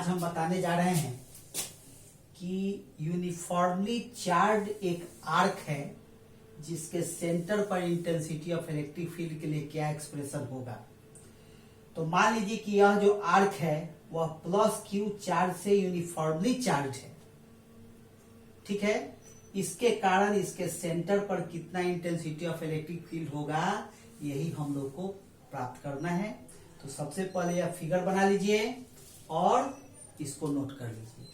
आज हम बताने जा रहे हैं कि यूनिफॉर्मली चार्ज एक आर्क है जिसके सेंटर पर इंटेंसिटी ऑफ इलेक्ट्रिक फील्ड के लिए क्या एक्सप्रेशन होगा। तो मान लीजिए कि यह जो आर्क है वह प्लस क्यू चार्ज से यूनिफॉर्मली चार्ज है, ठीक है। इसके कारण इसके सेंटर पर कितना इंटेंसिटी ऑफ इलेक्ट्रिक फील्ड होगा यही हम लोग को प्राप्त करना है। तो सबसे पहले यह फिगर बना लीजिए और इसको नोट कर लीजिए।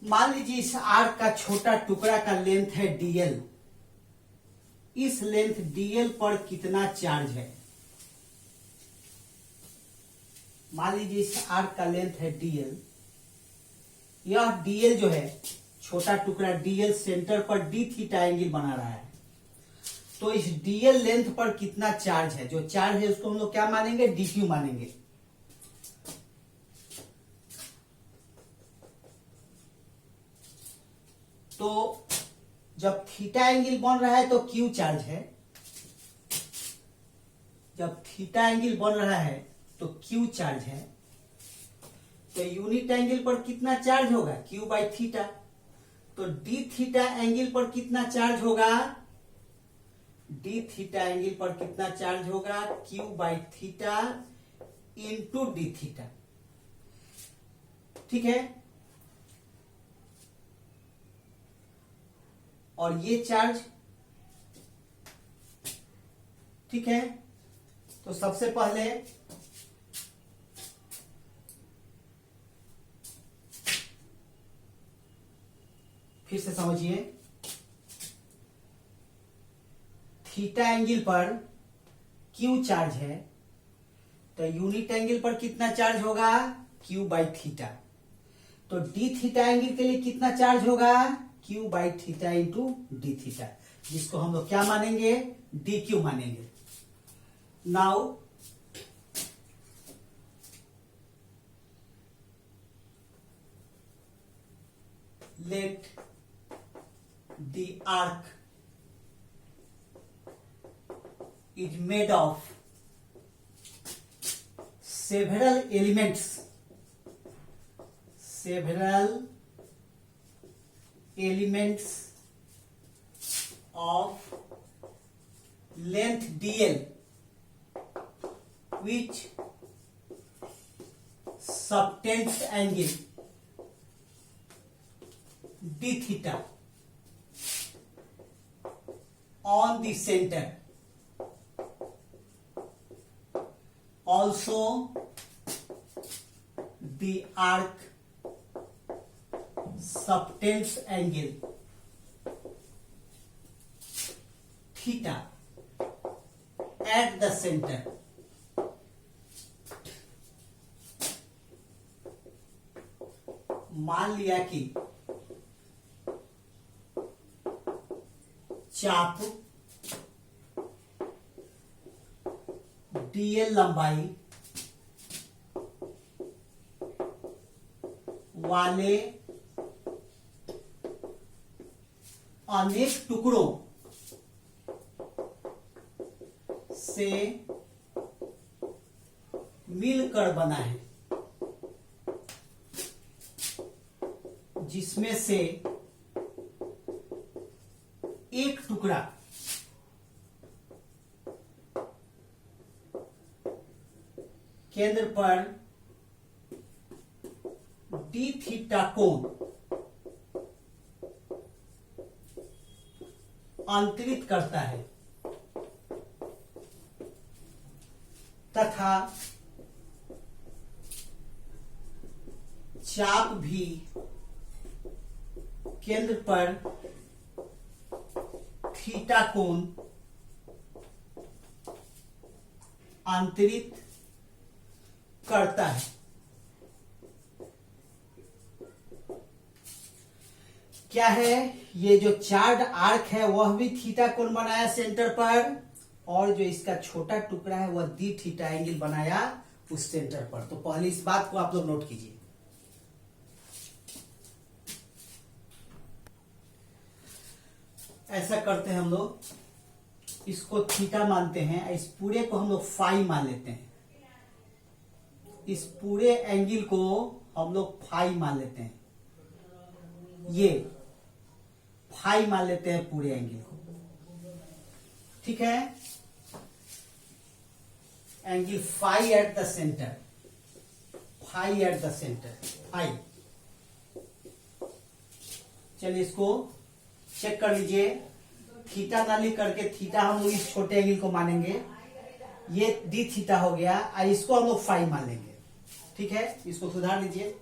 मान लीजिए इस आर्क का छोटा टुकड़ा का लेंथ है dl। इस लेंथ dl पर कितना चार्ज है। मान लीजिए इस आर्क का लेंथ है dl। यह dl जो है छोटा टुकड़ा dl सेंटर पर d थीटा एंगल बना रहा है। तो इस dl लेंथ पर कितना चार्ज है। जो चार्ज है उसको हम लोग क्या मानेंगे, dq मानेंगे। तो जब थीटा एंगल बन रहा है तो क्यू चार्ज है। जब थीटा एंगल बन रहा है तो क्यू चार्ज है। तो यूनिट एंगल पर कितना चार्ज होगा, क्यू बाई थीटा। तो डी थीटा एंगल पर कितना चार्ज होगा, डी थीटा एंगल पर कितना चार्ज होगा, q by theta into D theta, ठीक है। और ये चार्ज, ठीक है। तो सबसे पहले फिर से समझिए, थीटा एंगल पर क्यू चार्ज है तो यूनिट एंगल पर कितना चार्ज होगा, क्यू बाई थीटा। तो डी थीटा एंगल के लिए कितना चार्ज होगा, q by theta into D theta, जिसको हम लोग क्या मानेंगे, डी क्यू मानेंगे। Now let the arc is made of several elements of length dl which subtends angle d theta on the center. Also the arc subtends angle theta at the center. मान लिया कि चाप dl लंबाई वाले अनेक टुकड़ों से मिलकर बना है, जिसमें से एक टुकड़ा केंद्र पर डी थीटा कोण अंतरित करता है तथा चाप भी केंद्र पर थीटा कोण अंतरित करता है। क्या है, ये जो चार्ड आर्क है वह भी थीटा कोण बनाया सेंटर पर, और जो इसका छोटा टुकड़ा है वह डी थीटा एंगल बनाया उस सेंटर पर। तो पहले इस बात को आप लोग नोट कीजिए। ऐसा करते हैं हम लोग, इसको थीटा मानते हैं, इस पूरे को हम लोग फाई मान लेते हैं, इस पूरे एंगल को हम लोग फाई मान लेते हैं, ये फाई मान लेते हैं पूरे एंगल को। ठीक है, angle phi at the centre, phi at the centre, phi. चलिए इसको चेक कर लीजिए, थीटा ना लिख करके थीटा हम लोग इस छोटे एंगल को मानेंगे, ये डी थीटा हो गया, और इसको हम लोग फाई मान लेंगे। ठीक है, इसको सुधार लीजिए।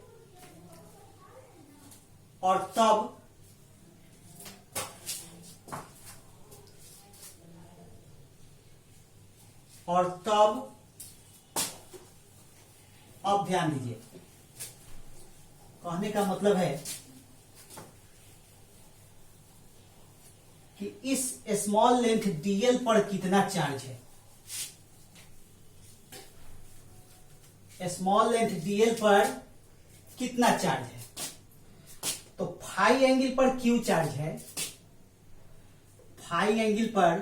और तब अब ध्यान दीजिए, कहने का मतलब है कि इस स्मॉल लेंथ डीएल पर कितना चार्ज है। स्मॉल लेंथ डीएल पर कितना चार्ज है, तो फाई एंगल पर क्यू चार्ज है, फाई एंगल पर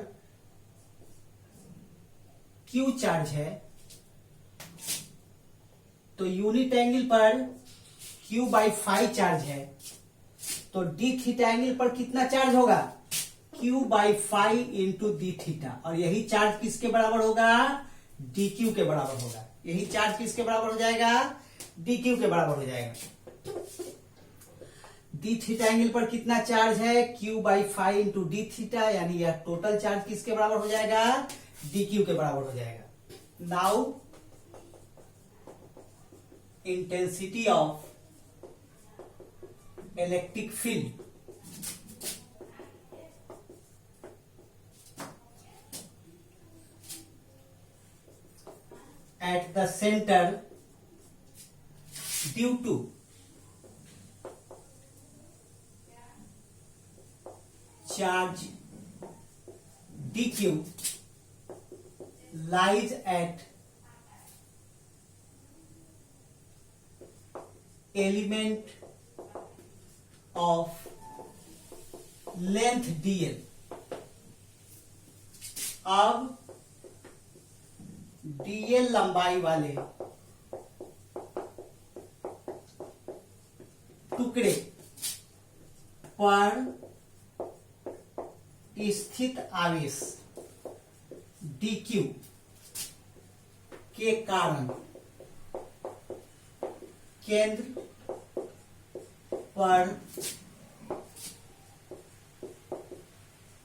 क्यू चार्ज है, तो यूनिट एंगल पर क्यू बाई फाई चार्ज है, तो डी थीटा एंगल पर कितना चार्ज होगा, q by phi into D theta, और यही चार्ज किसके बराबर होगा, डी क्यू के बराबर होगा। यही चार्ज किसके बराबर हो जाएगा, डी क्यू के बराबर हो जाएगा। डी थीटा एंगल पर कितना चार्ज है, q by phi into D theta, यानी यह टोटल चार्ज किसके बराबर हो जाएगा, डी क्यू के बराबर हो जाएगा। Now intensity of electric field at the center due to charge dq lies at element of length dl। अब डीएल लंबाई वाले टुकड़े पर स्थित आवेश डीक्यू के कारण केंद्र पर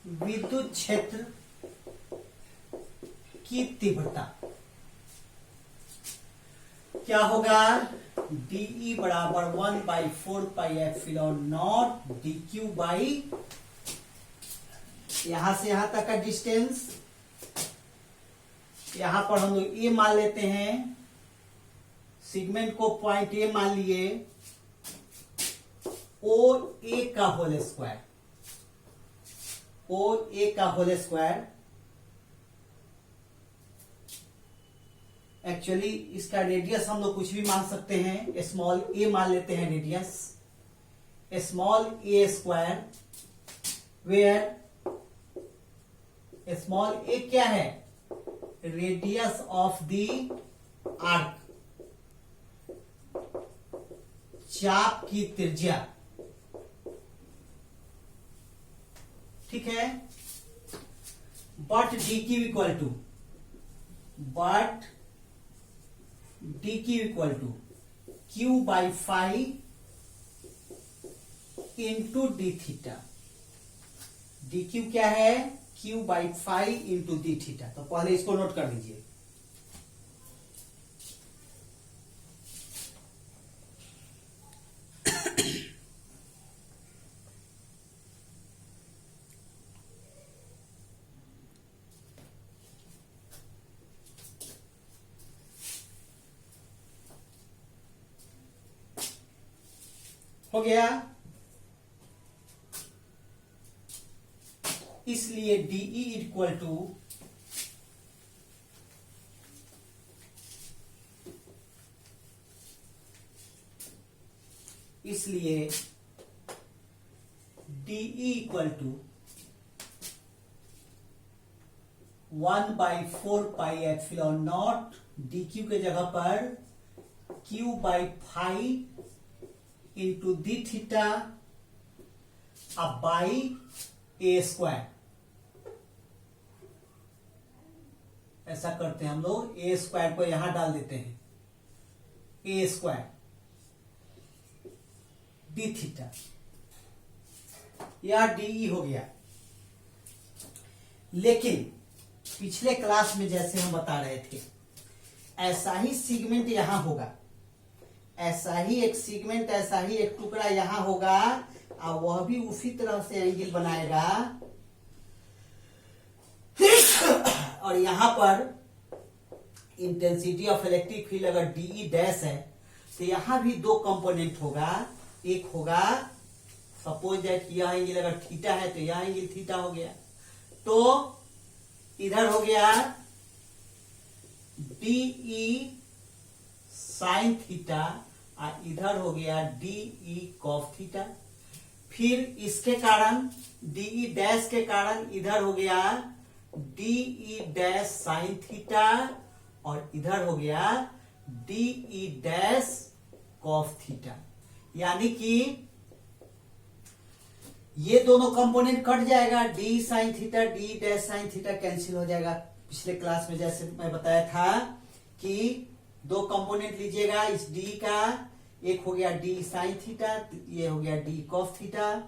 विद्युत क्षेत्र की तीव्रता क्या होगा, डीई बराबर 1/4πε0 डी क्यू बाई, यहां से यहां तक का डिस्टेंस, यहां पर हम लोग ए मान लेते हैं, सेगमेंट को पॉइंट ए मान लिए, ओ ए का होल स्क्वायर, ओ ए का होल स्क्वायर, एक्चुअली इसका रेडियस हम लोग कुछ भी मान सकते हैं, स्मॉल ए मान लेते हैं radius, small A square, where small A क्या है, रेडियस ऑफ द आर्क, चाप की त्रिज्या। ठीक है, but d q equal to, but d q equal to q by phi into D theta. D q क्या है, q by phi into D theta. तो पहले इसको नोट कर लीजिए। हो गया, इसलिए DE equal to DE equal to 1/4πε0 DQ के जगह पर Q/φ इंटू डी थीटा अब बाई ए स्क्वायर। ऐसा करते हैं हम लोग, ए स्क्वायर को यहां डाल देते हैं, ए स्क्वायर डी थीटा, या डीई हो गया। लेकिन पिछले क्लास में जैसे हम बता रहे थे, ऐसा ही सीगमेंट यहां होगा, ऐसा ही एक सीगमेंट, ऐसा ही एक टुकड़ा यहां होगा, और वह भी उसी तरह से एंगल बनाएगा, और यहां पर इंटेंसिटी ऑफ इलेक्ट्रिक फील्ड अगर डीई डैश है तो यहां भी दो कंपोनेंट होगा। एक होगा, सपोज दैट यह एंगल अगर थीटा है तो यह एंगल थीटा हो गया, तो इधर हो गया डीई साइन थीटा और इधर हो गया डीई कॉस थीटा। फिर इसके कारण डीई डैश के कारण इधर हो गया डीई डैश साइन थीटा और इधर हो गया डीई डैश कॉस थीटा। यानी कि ये दोनों कंपोनेंट कट जाएगा, D sine theta D dash sine theta cancel हो जाएगा। पिछले क्लास में जैसे मैं बताया था कि दो कंपोनेंट लीजिएगा इस डी का, एक हो गया डी साइन थीटा, ये हो गया डी कॉस थीटा।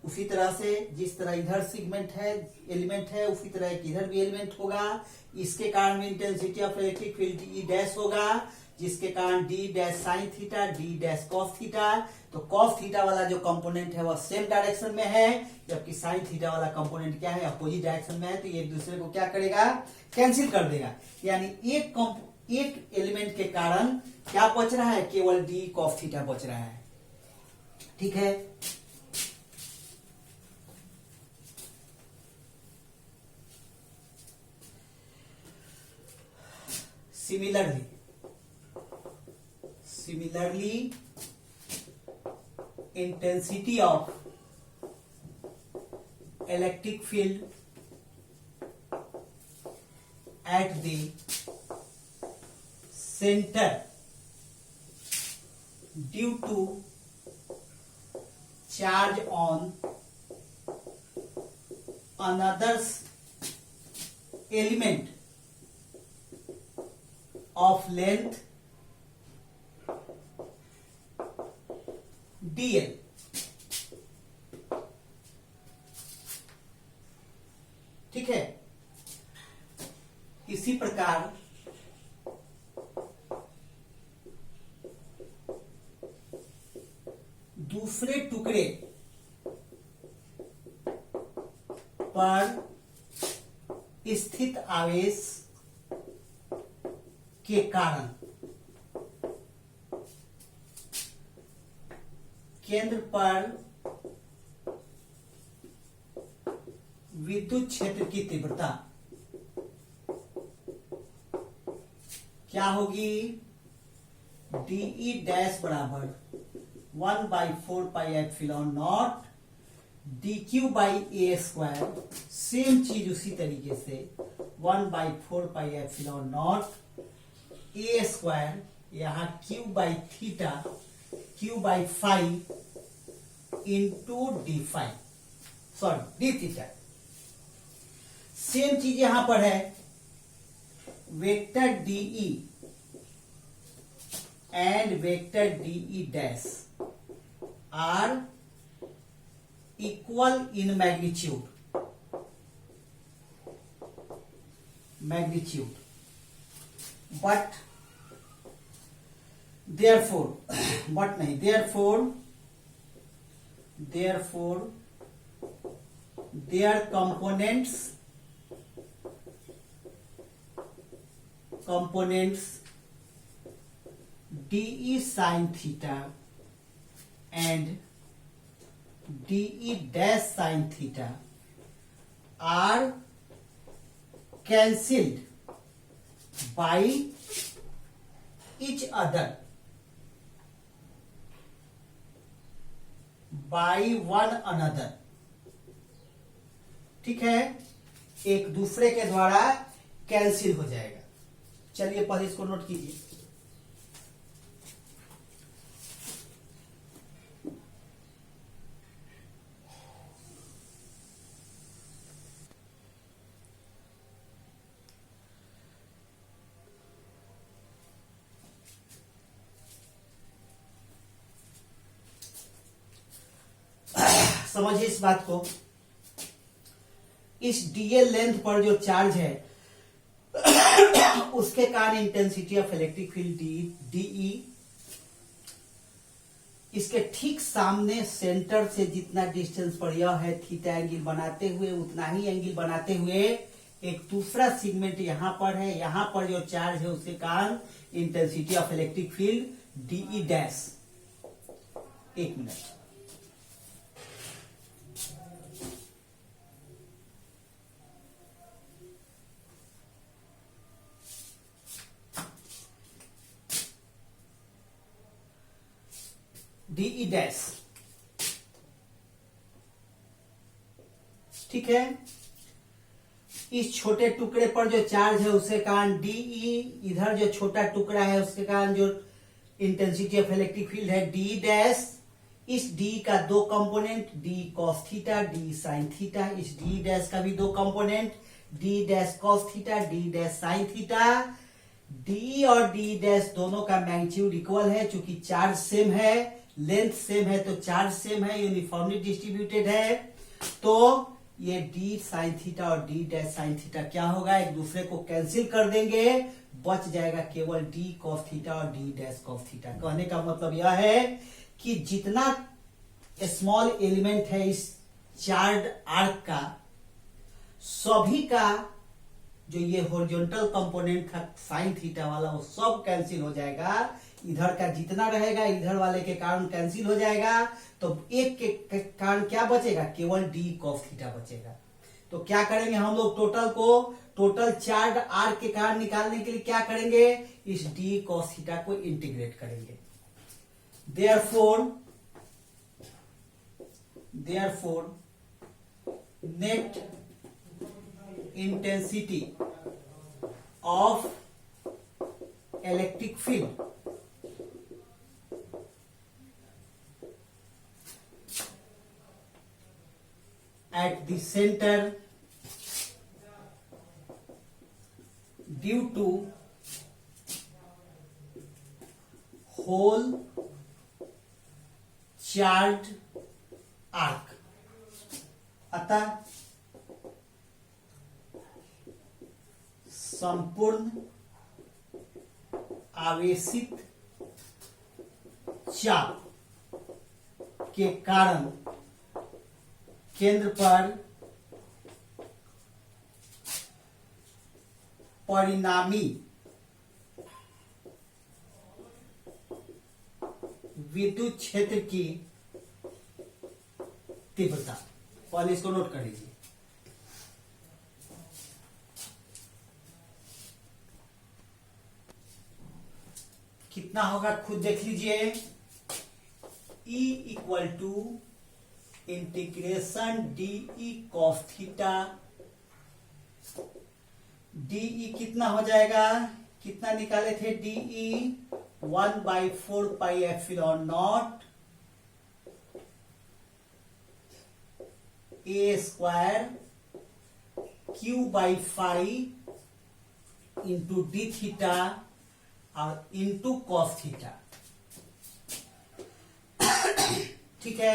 उसी तरह से जिस तरह इधर सेगमेंट है, एलिमेंट है, उसी तरह एक इधर भी एलिमेंट होगा। इसके कारण intensity of electric field D dash होगा, जिसके कारण D dash sine theta D dash cos theta. तो कॉस थीटा वाला जो कंपोनेंट है वह सेम डायरेक्शन में है, जबकि साइन थीटा वाला कंपोनेंट क्या है, अपोजिट डायरेक्शन में है। तो ये एक दूसरे को क्या करेगा, कैंसिल कर देगा। यानी एक एलिमेंट के कारण क्या बच रहा है, केवल डी कॉस थीटा बच रहा है। ठीक है, Similarly, intensity of electric field at the center due to charge on another element of length dl। ठीक है, इसी प्रकार दूसरे टुकड़े पर स्थित आवेश के कारण केंद्र पर विद्युत क्षेत्र की तीव्रता क्या होगी, डीई डैश बराबर 1/4πε0 dq/a स्क्वायर। सेम चीज उसी तरीके से 1/4πε0 ए स्क्वायर, यहां q/थीटा q/φ into d phi, sorry d theta. Same चीज यहां पर है, vector dE and vector dE dash are equal in magnitude, but therefore their components dE sin theta and DE dash sin theta are cancelled by each other by one another। ठीक है, एक दूसरे के द्वारा कैंसिल हो जाएगा। चलिए पहले इसको नोट कीजिए। समझिए इस बात को, इस डीएल लेंथ पर जो चार्ज है उसके कारण intensity of electric field dE, इसके ठीक सामने सेंटर से जितना डिस्टेंस पर यह है थीटा एंगल बनाते हुए, उतना ही एंगल बनाते हुए एक दूसरा सेगमेंट यहां पर है, यहां पर जो चार्ज है उसके कारण intensity of electric field dE dash. एक मिनट, डीई डैश। ठीक है, इस छोटे टुकड़े पर जो चार्ज है उसके कारण डीई, इधर जो छोटा टुकड़ा है उसके कारण जो इंटेंसिटी ऑफ इलेक्ट्रिक फील्ड है डीई डैश। इस डी का दो component, D cos theta, D sine theta. इस डी डैश का भी दो component, D dash cos theta, D dash sine theta. D और डी डैश दोनों का मैग्नीट्यूड इक्वल है, चूंकि चार्ज सेम है, लेंथ सेम है, तो चार्ज सेम है, यूनिफॉर्मली डिस्ट्रीब्यूटेड है। तो ये डी साइन थीटा और डी डैश साइन थीटा क्या होगा, एक दूसरे को कैंसिल कर देंगे, बच जाएगा केवल डी कॉस थीटा और डी डैश कॉस थीटा। कहने का मतलब यह है कि जितना स्मॉल एलिमेंट है इस चार्ड आर्क का, सभी का जो ये हॉरिजॉन्टल कंपोनेंट था साइन थीटा वाला, वो सब कैंसिल हो जाएगा। इधर का जितना रहेगा इधर वाले के कारण कैंसिल हो जाएगा, तो एक के कारण क्या बचेगा, केवल डी कॉस थीटा बचेगा। तो क्या करेंगे हम लोग, टोटल को, टोटल चार्ड आर्क के कारण निकालने के लिए क्या करेंगे, इस डी कॉस थीटा को इंटीग्रेट करेंगे। therefore net intensity of electric field at the center due to whole charge arc. अतः संपूर्ण आवेशित चाप के कारण केंद्र पर परिणामी विद्युत क्षेत्र की तीव्रता, पहले इसको नोट कर लीजिए। कितना होगा खुद देख लीजिए। E equal to integration dE cos theta. DE कितना हो जाएगा, कितना निकाले थे, dE 1/4 pi epsilon naught a square q by 5 into D theta और इंटू कॉस थीटा। ठीक है,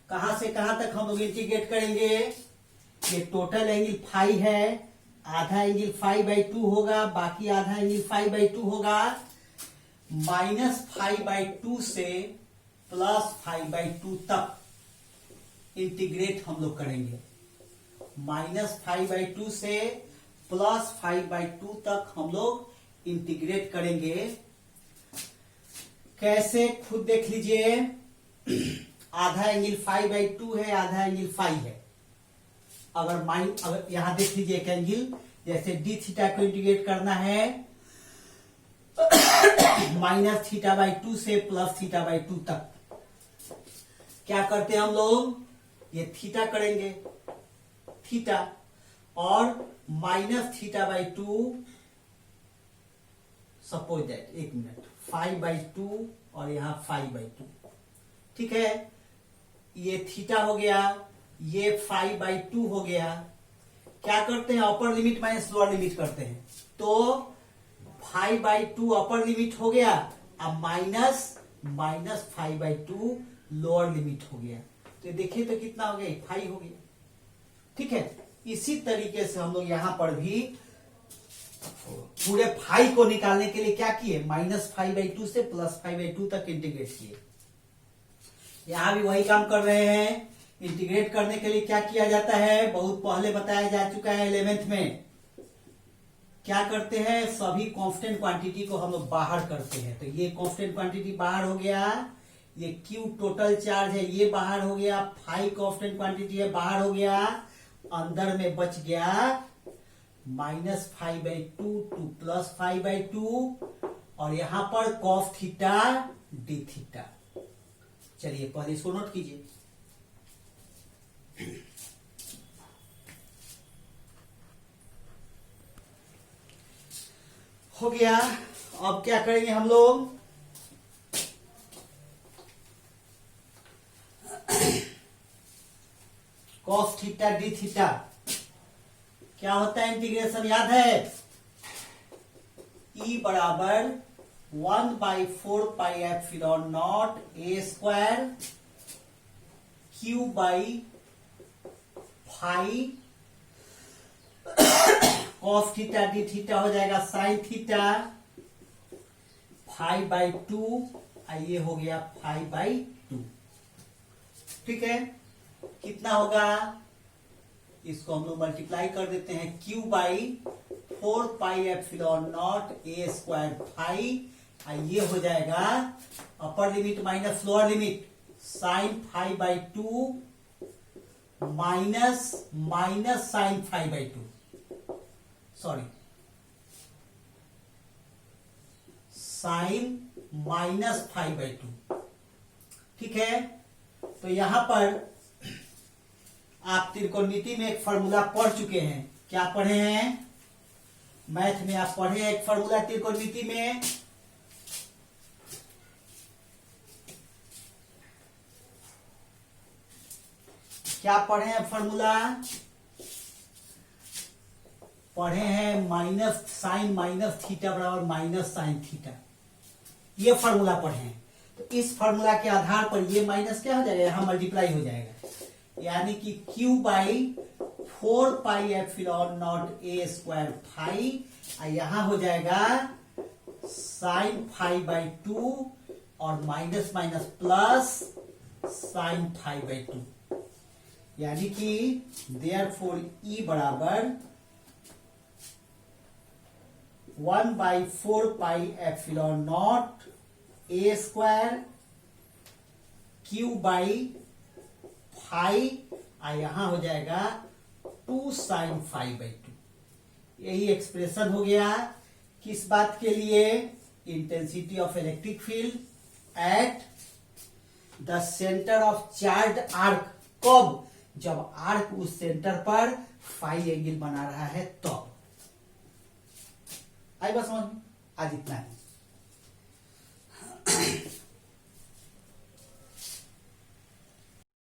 कहां से कहां तक हम लोग इंटीग्रेट करेंगे, ये टोटल एंगल फाई है, आधा एंगल 5/2 होगा, बाकी आधा एंगल 5/2 होगा। -5/2 से +5/2 तक इंटीग्रेट हम लोग करेंगे। -5/2 से +5/2 तक हम लोग इंटीग्रेट करेंगे। कैसे खुद देख लीजिए। आधा एंगल 5/2 है, आधा एंगल 5 है। अगर यहां देख लीजिए एक एंगल, जैसे डी थीटा को इंटीग्रेट करना है -θ/2 से +θ/2 तक, क्या करते हैं हम लोग, ये थीटा करेंगे, थीटा और -θ/2, सपोज दैट, एक मिनट, 5/2 और यहां 5/2, ठीक है। ये थीटा हो गया, ये 5/2 हो गया। क्या करते हैं, upper limit minus lower limit करते हैं, तो 5/2 अपर लिमिट हो गया, अब माइनस 5/2 लोअर लिमिट हो गया। तो देखिए तो कितना हो गया, 5 हो गया, ठीक है। इसी तरीके से हम लोग यहां पर भी पूरे 5 को निकालने के लिए क्या किए, -5/2 से +5/2 तक इंटीग्रेट किए। यहां भी वही काम कर रहे हैं। इंटीग्रेट करने के लिए क्या किया जाता है, बहुत पहले बताया जा चुका है 11th में। क्या करते हैं, सभी कांस्टेंट क्वांटिटी को हम लोग बाहर करते हैं। तो ये कांस्टेंट क्वांटिटी बाहर हो गया, ये Q टोटल चार्ज है ये बाहर हो गया, 5 कांस्टेंट क्वांटिटी है बाहर हो गया, अंदर में बच गया -5/2 टू +5/2 और यहां पर cos थीटा d थीटा। चलिए पहले इसको नोट कीजिए। हो गया। अब क्या करेंगे हम लोग, cos थीटा d थीटा क्या होता है, इंटीग्रेशन याद है, E बराबर 1/4πε0 a² Q/5 cos theta d theta हो जाएगा sin थीटा 5/2, ये हो गया 5/2, ठीक है। कितना होगा, इसको हम लोग मल्टीप्लाई कर देते हैं, Q/4πε0 a², ये हो जाएगा upper limit minus lower limit, sin 5/2 minus sin 5/2, sorry sin -5/2, ठीक है। तो यहां पर आप त्रिकोणमिति में एक फॉर्मूला पढ़ चुके हैं। क्या पढ़े हैं, मैथ में आप पढ़े हैं एक फॉर्मूला त्रिकोणमिति में, क्या पढ़े हैं फॉर्मूला, पढ़े हैं -sin -θ बराबर -sin थीटा, ये फॉर्मूला पढ़े हैं। तो इस फॉर्मूला के आधार पर ये माइनस क्या हो जाएगा, यहां मल्टीप्लाई हो जाएगा, यानी कि Q/4πε0 a², यहां हो जाएगा sin 5/2 और माइनस प्लस sin 5/2, यानी कि देयरफॉर E बराबर 1/4πε0 a² Q/5, यहां हो जाएगा 2 sin 5/2। यही एक्सप्रेशन हो गया किस बात के लिए, intensity of electric field at the centre of charge arc. कब, जब आर्क उस सेंटर पर फाई एंगल बना रहा है, तो आई बस समझ में, आज इतना है।